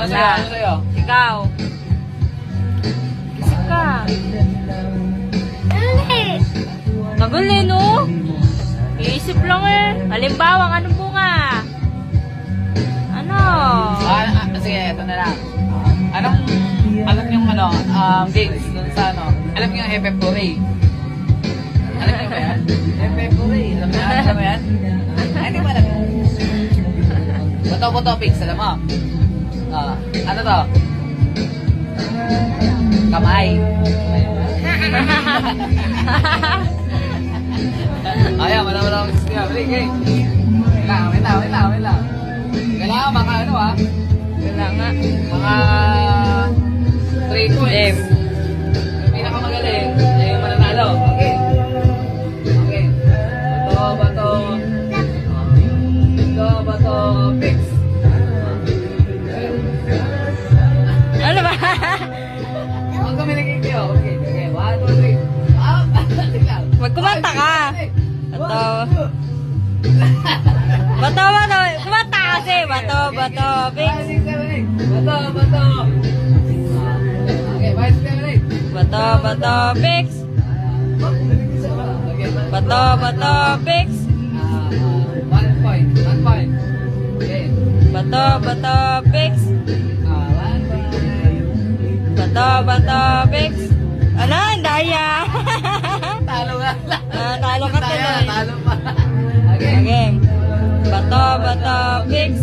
Ano sa'yo? Ano sa'yo? Ikaw. Isip ka. Naguli, no? Iisip lang eh. Halimbawa, anong bunga? Ano? Sige, ito na lang. Alam yung games dun sa alam niyo yung FF Puri? Alam niyo ba yan? FF Puri, alam mo yan? Ay, hindi mo alam yan. Bato topics, alam mo? Ano to? Kamay. Ayan, wala akong gusto niya. Wait lang. Kailangan mga Wala nga. mga 3 points. Yung pinakamagaling, yung mananalo. Okay. Bato, fix. Ano ba? Huwag kami nagkikyo. Okay, 1, 2, 3. Wag kumanta ka. Bato. Kumanta kasi. Bato, fix. Bato. Okay, 5, 7, 8. Bato, fix. Bato, fix. 1 point. Okay. Bato, fix. 1 point. Bato, fix. Ano? Daya. Talo nga lang. Talo ka tuloy. Talo pa. Okay. Okay. Bato, fix.